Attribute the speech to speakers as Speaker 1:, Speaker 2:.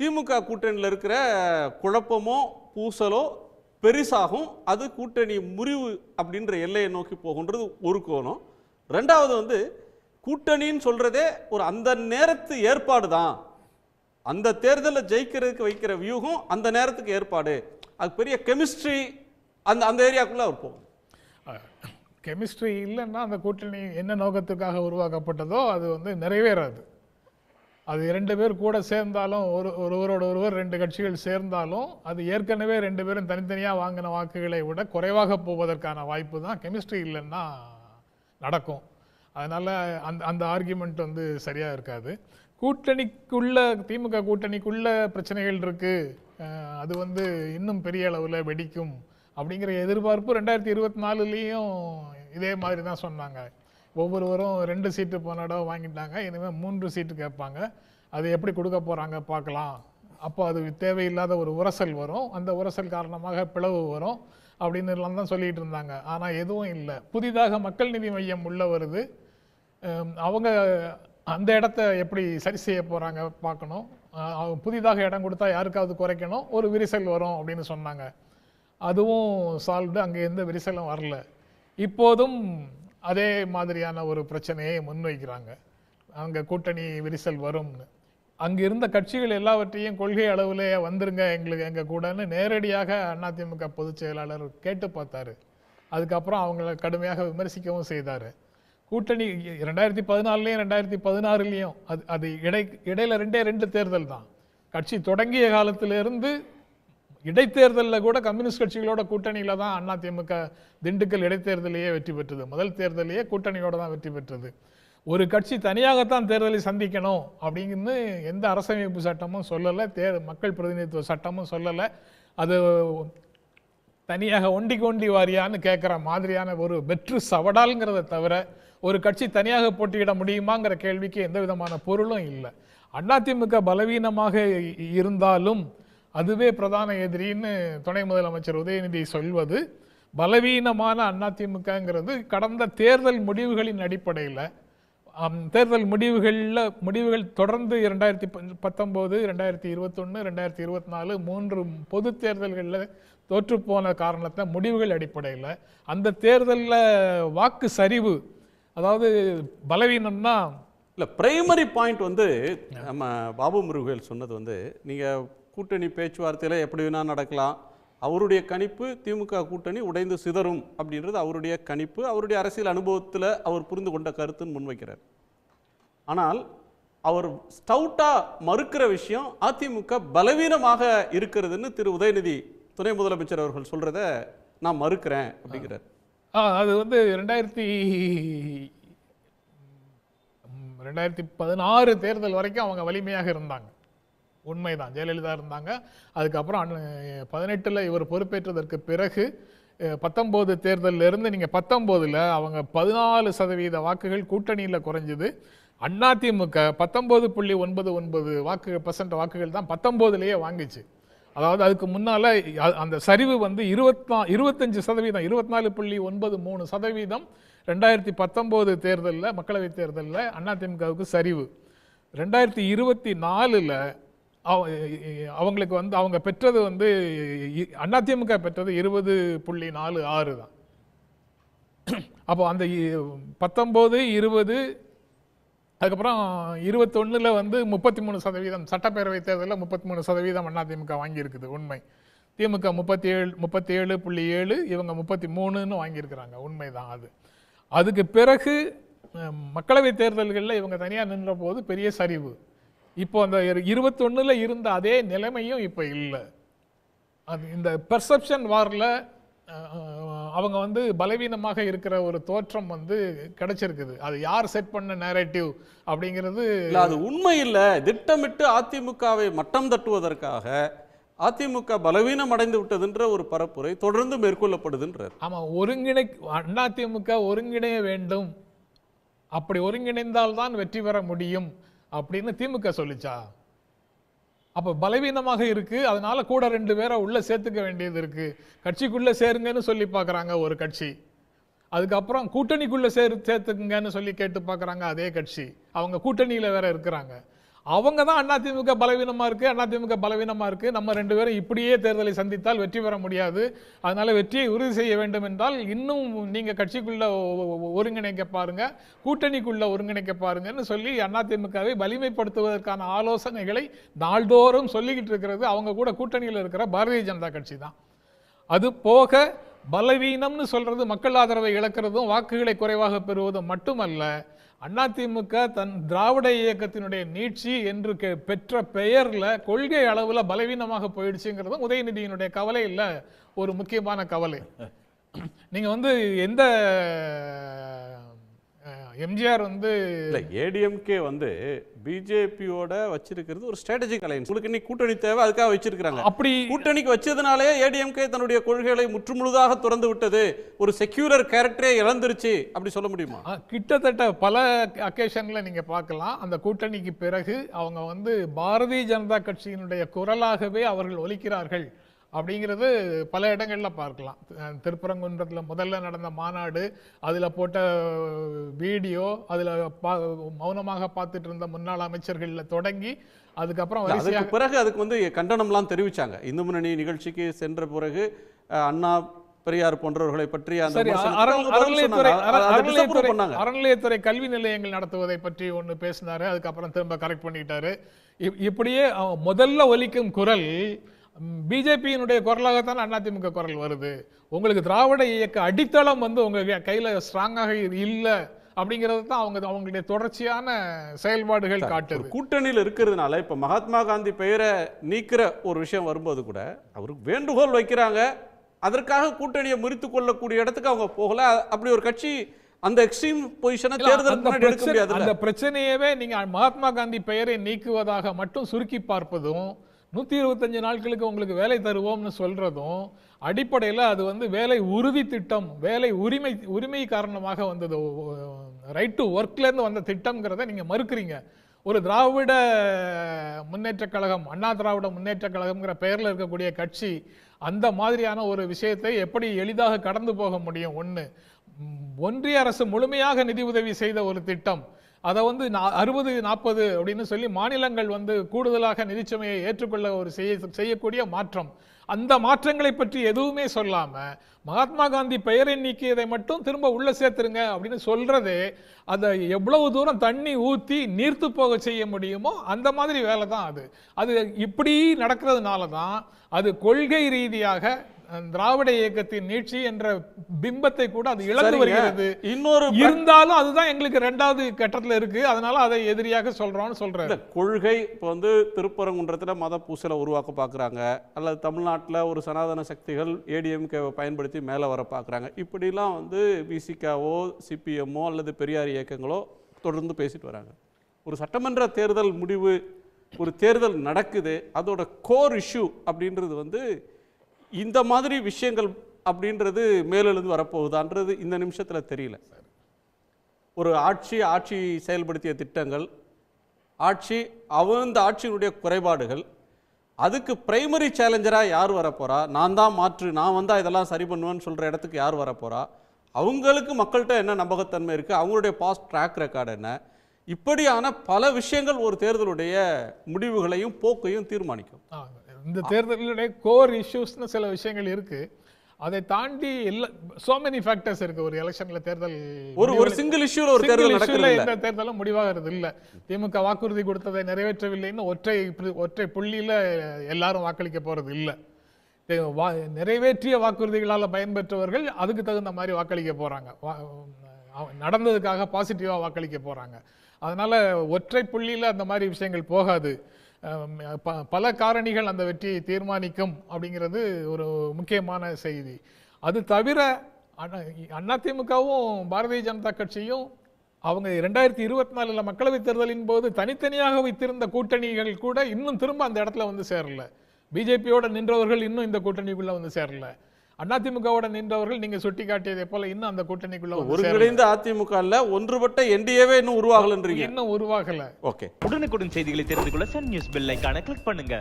Speaker 1: திமுக கூட்டணியில் இருக்கிற குழப்பமோ பூசலோ பெரிசாகும், அது கூட்டணி முறிவு அப்படின்ற எல்லையை நோக்கி போகுன்றது ஒரு கோணம். ரெண்டாவது கூட்டணின்னு சொல்றதே ஒரு அந்த நேரத்து ஏற்பாடு தான். அந்த தேர்தலில் ஜெயிக்கிறதுக்கு வைக்கிற வியூகம் அந்த நேரத்துக்கு ஏற்பாடு. அது பெரிய கெமிஸ்ட்ரி அந்த அந்த ஏரியாக்குள்ள அவர் போகும்.
Speaker 2: கெமிஸ்ட்ரி இல்லைன்னா அந்த கூட்டணி என்ன நோக்கத்துக்காக உருவாக்கப்பட்டதோ அது நிறைவேறாது. அது 2 பேர் கூட சேர்ந்தாலும் ஒருவரோட ஒருவர் 2 கட்சிகள் சேர்ந்தாலும் அது ஏற்கனவே 2 பேரும் தனித்தனியாக வாங்கின வாக்குகளை விட குறைவாக போவதற்கான வாய்ப்பு தான் கெமிஸ்ட்ரி இல்லைன்னா நடக்கும். அதனால் அந்த ஆர்கியூமெண்ட் சரியாக இருக்காது. கூட்டணிக்குள்ள திமுக கூட்டணிக்குள்ள பிரச்சனைகள் இருக்குது, அது இன்னும் பெரிய அளவில் வெடிக்கும் அப்படிங்கிற எதிர்பார்ப்பு 2024லேயும் இதே மாதிரி தான் சொன்னாங்க. ஒவ்வொருவரும் 2 சீட்டு போன இடம் வாங்கிட்டாங்க, இனிமேல் 3 சீட்டு கேட்பாங்க. அது எப்படி கொடுக்க போகிறாங்க பார்க்கலாம். அப்போ அது தேவையில்லாத ஒரு உரசல் வரும், அந்த உரசல் காரணமாக பிளவு வரும் அப்படின்னு எல்லாம் தான் சொல்லிட்டு இருந்தாங்க. ஆனால் எதுவும் இல்லை. புதிதாக மக்கள் நீதி மையம் உள்ள வருது, அவங்க அந்த இடத்த எப்படி சரி செய்ய போகிறாங்க பார்க்கணும். புதிதாக இடம் கொடுத்தா யாருக்காவது குறைக்கணும், ஒரு விரிசல் வரும் அப்படின்னு சொன்னாங்க. அதுவும் சால்வ்டு, அங்கே எந்த விரிசலும் வரல. இப்போதும் அதே மாதிரியான ஒரு பிரச்சனையை முன்வைக்கிறாங்க, அங்கே கூட்டணி விரிசல் வரும்னு. அங்கே இருந்த கட்சிகள் எல்லாவற்றையும் கொள்கை அளவில் வந்துருங்க எங்கள் கூடன்னு நேரடியாக அதிமுக பொதுச் செயலாளர் கேட்டு பார்த்தாரு. அதுக்கப்புறம் அவங்கள கடுமையாக விமர்சிக்கவும் செய்தார். கூட்டணி 2014லேயும் 2016லேயும் அது இடையில 2 தேர்தல் தான். கட்சி தொடங்கிய காலத்திலிருந்து இடைத்தேர்தலில் கூட கம்யூனிஸ்ட் கட்சிகளோட கூட்டணியில் தான் அதிமுக திண்டுக்கல் இடைத்தேர்தலையே வெற்றி பெற்றது. முதல் தேர்தலையே கூட்டணியோட தான் வெற்றி பெற்றது. ஒரு கட்சி தனியாகத்தான் தேர்தலை சந்திக்கணும் அப்படிங்கிறது எந்த அரசமைப்பு சட்டமும் சொல்லலை, மக்கள் பிரதிநிதித்துவ சட்டமும் சொல்லலை. அது தனியாக ஒண்டி வாரியான்னு கேட்குற மாதிரியான ஒரு வெற்று சவடால்ங்கிறத தவிர ஒரு கட்சி தனியாக போட்டியிட முடியுமாங்கிற கேள்விக்கு எந்த விதமான பொருளும் இல்லை. அதிமுக பலவீனமாக இருந்தாலும் அதுவே பிரதான எதிரின்னு துணை முதலமைச்சர் உதயநிதி சொல்வது பலவீனமான அதிமுகங்கிறது கடந்த தேர்தல் முடிவுகளின் அடிப்படையில். தேர்தல் முடிவுகள் தொடர்ந்து 2019, 2021, 2024 3 பொது தேர்தல்களில் தோற்றுப்போன காரணத்தை முடிவுகள் அடிப்படையில் அந்த தேர்தலில் வாக்கு சரிவு, அதாவது பலவீனம்னா
Speaker 1: இல்லை பிரைமரி பாயிண்ட் நம்ம பாபு முருகவேல் சொன்னது நீங்கள் கூட்டணி பேச்சுவார்த்தையில் எப்படி வேணால் நடக்கலாம், அவருடைய கணிப்பு திமுக கூட்டணி உடைந்து சிதறும் அப்படின்றது அவருடைய கணிப்பு, அவருடைய அரசியல் அனுபவத்தில் அவர் புரிந்து கொண்ட கருத்துன்னு முன்வைக்கிறார். ஆனால் அவர் ஸ்டவுட்டாக மறுக்கிற விஷயம் அதிமுக பலவீனமாக இருக்கிறதுன்னு திரு உதயநிதி துணை முதலமைச்சர் அவர்கள் சொல்கிறத நான் மறுக்கிறேன் அப்படிங்கிறார்.
Speaker 2: அது 2016 தேர்தல் வரைக்கும் அவங்க வலிமையாக இருந்தாங்க, உண்மைதான். ஜெயலலிதா இருந்தாங்க. அதுக்கப்புறம் 18ல் இவர் பொறுப்பேற்றதற்கு பிறகு 19 தேர்தலில் இருந்து நீங்கள் 19ல் அவங்க 14% வாக்குகள் கூட்டணியில் குறைஞ்சது. அதிமுக 19.99% வாக்குகள் தான் 19லேயே வாங்கிச்சு. அதாவது அதுக்கு முன்னால் அந்த சரிவு 25%, 24.93% 2019 தேர்தலில், மக்களவைத் தேர்தலில் அதிமுகவுக்கு சரிவு. 2024ல் அவங்களுக்கு அவங்க பெற்றது அதிமுக பெற்றது 20.46 தான். அப்போ அந்த 19, 20, அதுக்கப்புறம் 21ல் 33%, சட்டப்பேரவை தேர்தலில் 33% அதிமுக வாங்கியிருக்குது உண்மை. திமுக 37.7, இவங்க 33ன்னு வாங்கியிருக்கிறாங்க, உண்மைதான். அதுக்கு பிறகு மக்களவை தேர்தல்களில் இவங்க தனியாக நின்ற போது பெரிய சரிவு. இப்போ அந்த 21ல் இருந்த அதே நிலைமையும் இப்போ இல்லை. அது இந்த பெர்செப்ஷன் வாரில் அவங்க பலவீனமாக இருக்கிற ஒரு தோற்றம் கிடைச்சிருக்குது. அது யார் செட் பண்ண நேரேட்டிவ் அப்படிங்கிறது
Speaker 1: அது உண்மை இல்லை. திட்டமிட்டு அதிமுகவை மட்டம் தட்டுவதற்காக அதிமுக பலவீனம் அடைந்து விட்டதுன்ற ஒரு பரப்புரை தொடர்ந்து மேற்கொள்ளப்படுதுன்றார்.
Speaker 2: ஆமாம், அதிமுக ஒருங்கிணைய வேண்டும், அப்படி ஒருங்கிணைந்தால்தான் வெற்றி பெற முடியும் அப்படின்னு திமுக சொல்லிச்சா? அப்போ பலவீனமாக இருக்கு, அதனால கூட 2 பேரை உள்ள சேர்த்துக்க வேண்டியது இருக்கு. கட்சிக்குள்ள சேருங்கன்னு சொல்லி பார்க்குறாங்க ஒரு கட்சி, அதுக்கப்புறம் கூட்டணிக்குள்ள சேர்த்துக்குங்கன்னு சொல்லி கேட்டு பார்க்குறாங்க அதே கட்சி. அவங்க கூட்டணியில் வேற இருக்கிறாங்க. அவங்க தான் அதிமுக பலவீனமா இருக்கு, நம்ம 2 பேரும் இப்படியே தேர்தலை சந்தித்தால் வெற்றி பெற முடியாது, அதனால வெற்றியை உறுதி செய்ய வேண்டும் என்றால் இன்னும் நீங்க கட்சிக்குள்ள ஒருங்கிணைக்க பாருங்க, கூட்டணிக்குள்ள ஒருங்கிணைக்க பாருங்கன்னு சொல்லி அதிமுகவை வலிமைப்படுத்துவதற்கான ஆலோசனைகளை நாள்தோறும் சொல்லிக்கிட்டு இருக்கிறது அவங்க கூட கூட்டணியில் இருக்கிற பாரதிய ஜனதா கட்சி தான். அது போக பலவீனம்னு சொல்றது மக்கள் ஆதரவை இழக்கிறதும் வாக்குகளை குறைவாக பெறுவதும் மட்டுமல்ல, அதிமுக தன் திராவிட இயக்கத்தினுடைய நீட்சி என்று பெற்ற பெயர்ல கொள்கை அளவுல பலவீனமாக போயிடுச்சுங்கிறதும் உதயநிதியினுடைய கவலை இல்ல ஒரு முக்கியமான கவலை. நீங்க வந்து எந்த எம்ஜிஆர் வந்து
Speaker 1: ஏடிஎம்கே வந்து பிஜேபியோட வச்சிருக்கிறது ஒரு ஸ்ட்ராட்டஜிக் அலையன்ஸ். உங்களுக்கு இன்னைக்கு கூட்டணி தேவை, அதுக்காக வச்சிருக்காங்க. அப்படி கூட்டணிக்கு வச்சதுனாலே ஏடிஎம்கே தன்னுடைய கொள்கைகளை முற்றுமுழுதாக திறந்து விட்டது, ஒரு செக்யூலர் கேரக்டரே இழந்துருச்சு அப்படி சொல்ல முடியுமா?
Speaker 2: கிட்டத்தட்ட பல அக்கேஷன்ல நீங்க பார்க்கலாம். அந்த கூட்டணிக்கு பிறகு அவங்க வந்து பாரதிய ஜனதா கட்சியினுடைய குரலாகவே அவர்கள் ஒலிக்கிறார்கள் அப்படிங்கிறது பல இடங்கள்ல பார்க்கலாம். திருப்பரங்குன்றத்தில் முதல்ல நடந்த மாநாடு, அதுல போட்ட வீடியோ, அதுல மௌனமாக பார்த்துட்டு இருந்த முன்னாள் அமைச்சர்கள்ல தொடங்கி அதுக்கப்புறம்
Speaker 1: பிறகு அதுக்கு வந்து கண்டனம்லாம் தெரிவிச்சாங்க. இந்து முன்னணி நிகழ்ச்சிக்கு சென்ற பிறகு அண்ணா பெரியார் போன்றவர்களை பற்றி
Speaker 2: அறநிலையத்துறை கல்வி நிலையங்கள் நடத்துவதை பற்றி ஒன்று பேசினாரு, அதுக்கப்புறம் திரும்ப கரெக்ட் பண்ணிட்டாரு. இப்படியே முதல்ல ஒலிக்கும் குரல் பிஜேபியினுடைய குரலாகத்தான் அதிமுக குரல் வருது. உங்களுக்கு திராவிட இயக்க அடித்தளம் வந்து உங்க கையில ஸ்ட்ராங்காக இல்லை அப்படிங்கிறது தான் அவங்களுடைய தொடர்ச்சியான செயல்பாடுகள் காட்டுது.
Speaker 1: கூட்டணியில் இருக்கிறதுனால இப்ப மகாத்மா காந்தி பெயரை நீக்கிற ஒரு விஷயம் வரும்போது கூட அவருக்கு வேண்டுகோள் வைக்கிறாங்க, அதற்காக கூட்டணியை முறித்து கொள்ளக்கூடிய இடத்துக்கு அவங்க போகல. அப்படி ஒரு கட்சி அந்த எக்ஸ்ட்ரீம் பொசிஷனை தேர்தல் எடுக்க முடியாது.
Speaker 2: அந்த பிரச்சனையவே நீங்க மகாத்மா காந்தி பெயரை நீக்குவதாக மட்டும் சுருக்கி பார்ப்பதும், 125 நாட்களுக்கு உங்களுக்கு வேலை தருவோம்னு சொல்றதும் அடிப்படையில் அது வந்து வேலை உறுதி திட்டம், வேலை உரிமை காரணமாக வந்தது, ரைட் டு ஒர்க்ல இருந்து வந்த திட்டம்ங்கிறத நீங்க மறுக்கிறீங்க. ஒரு திராவிட முன்னேற்ற கழகம், அண்ணா திராவிட முன்னேற்ற கழகம்ங்கிற பெயர்ல இருக்கக்கூடிய கட்சி அந்த மாதிரியான ஒரு விஷயத்தை எப்படி எளிதாக கடந்து போக முடியும்? ஒன்று, ஒன்றிய அரசு முழுமையாக நிதி உதவி செய்த ஒரு திட்டம், அதை வந்து 60-40 அப்படின்னு சொல்லி மாநிலங்கள் வந்து கூடுதலாக நிதிச்சுமையை ஏற்றுக்கொள்ள ஒரு செய்யக்கூடிய மாற்றம், அந்த மாற்றங்களை பற்றி எதுவுமே சொல்லாம மகாத்மா காந்தி பெயரை நீக்கியதை மட்டும் திரும்ப உள்ள சேர்த்துருங்க அப்படின்னு சொல்றதே அதை எவ்வளவு தூரம் தண்ணி ஊத்தி நீர்த்து போக செய்ய முடியுமோ அந்த மாதிரி வேலை தான் அது. அது இப்படி நடக்கிறதுனால தான் அது கொள்கை ரீதியாக திராவிட இயக்கத்தின் நீட்சி என்ற பிம்பத்தை கூட அது இழந்து வருகிறது.
Speaker 1: இன்னொரு
Speaker 2: இருந்தாலும் அதுதான் எங்களுக்கு 2வது கட்டத்தில் இருக்கு, அதனால அதை எதிரியாக சொல்றோம்னு சொல்றாரு.
Speaker 1: கொள்கை இப்போ வந்து திருப்பரங்குன்றத்துல மத பூசலை உருவாக்க பாக்குறாங்க, அல்லது தமிழ்நாட்டில் ஒரு சனாதன சக்திகள் ஏடிஎம்கேவை பயன்படுத்தி மேலே வர பாக்குறாங்க. இப்படிலாம் வந்து விசிகாவோ சிபிஎம்மோ அல்லது பெரியார் இயக்கங்களோ தொடர்ந்து பேசிட்டு வராங்க. ஒரு சட்டமன்ற தேர்தல் முடிவு, ஒரு தேர்தல் நடக்குது, அதோட கோர் இஷ்யூ அப்படின்றது வந்து இந்த மாதிரி விஷயங்கள் அப்படின்றது மேலெழுந்து வரப்போகுதான்றது இந்த நிமிஷத்தில் தெரியல. ஒரு ஆட்சி செயல்படுத்திய திட்டங்கள், அந்த ஆட்சியினுடைய குறைபாடுகள், அதுக்கு பிரைமரி சேலஞ்சராக யார் வரப்போறா, நான் தான் மாற்று, நான் வந்தால் இதெல்லாம் சரி பண்ணுவேன்னு சொல்கிற இடத்துக்கு யார் வரப்போறா, அவங்களுக்கு மக்கள்கிட்ட என்ன நம்பகத்தன்மை இருக்குது, அவங்களுடைய பாஸ்ட் ட்ராக் ரெக்கார்டு என்ன, இப்படியான பல விஷயங்கள் ஒரு தேர்தலுடைய முடிவுகளையும் போக்கையும் தீர்மானிக்கும்.
Speaker 2: இந்த தேர்தலுடைய கோர் இஷ்யூஸ்னு சில விஷயங்கள் இருக்கு, அதை தாண்டி so many factors இருக்கு. ஒரு எலெக்ஷன்ல தேர்தல்
Speaker 1: ஒரு சிங்கிள் இஷ்யூல ஒரு தேர்தல் நடக்கல,
Speaker 2: இந்த தேர்தலும் முடிவாகிறது இல்ல. திமுக வாக்குறுதி கொடுத்ததை நிறைவேற்றவில்லைன்னு ஒற்றை புள்ளியில எல்லாரும் வாக்களிக்க போறது இல்ல. நிறைவேற்றிய வாக்குறுதிகளால் பயன்பெற்றவர்கள் அதுக்கு தகுந்த மாதிரி வாக்களிக்க போறாங்க, நடந்ததுக்காக பாசிட்டிவா வாக்களிக்க போறாங்க. அதனால ஒற்றை புள்ளியில அந்த மாதிரி விஷயங்கள் போகாது. பல காரணிகள் அந்த வெற்றியை தீர்மானிக்கும் அப்படிங்கிறது ஒரு முக்கியமான செய்தி. அது தவிர அதிமுகவும் பாரதிய ஜனதா கட்சியும் அவங்க 2024 மக்களவைத் தேர்தலின் போது தனித்தனியாக வைத்திருந்த கூட்டணிகள் கூட இன்னும் திரும்ப அந்த இடத்துல வந்து சேரல. பிஜேபியோட நின்றவர்கள் இன்னும் இந்த கூட்டணிக்குள்ள வந்து சேரல. அதிமுகவோட நின்றவர்கள் நீங்க சுட்டி காட்டியதை போல இன்னும் அந்த கூட்டணிக்குள்ள
Speaker 1: ஒருங்கிணைந்த அதிமுக ஒன்றுபட்ட என்டிஏவே இன்னும் உருவாகலன்றீங்க.
Speaker 2: இன்னும் உருவாகல.
Speaker 1: ஓகே,
Speaker 3: உடனுக்குடன் செய்திகளை தெரிந்து கொள்ள சன் நியூஸ் பெல் ஐகானை கிளிக் பண்ணுங்க.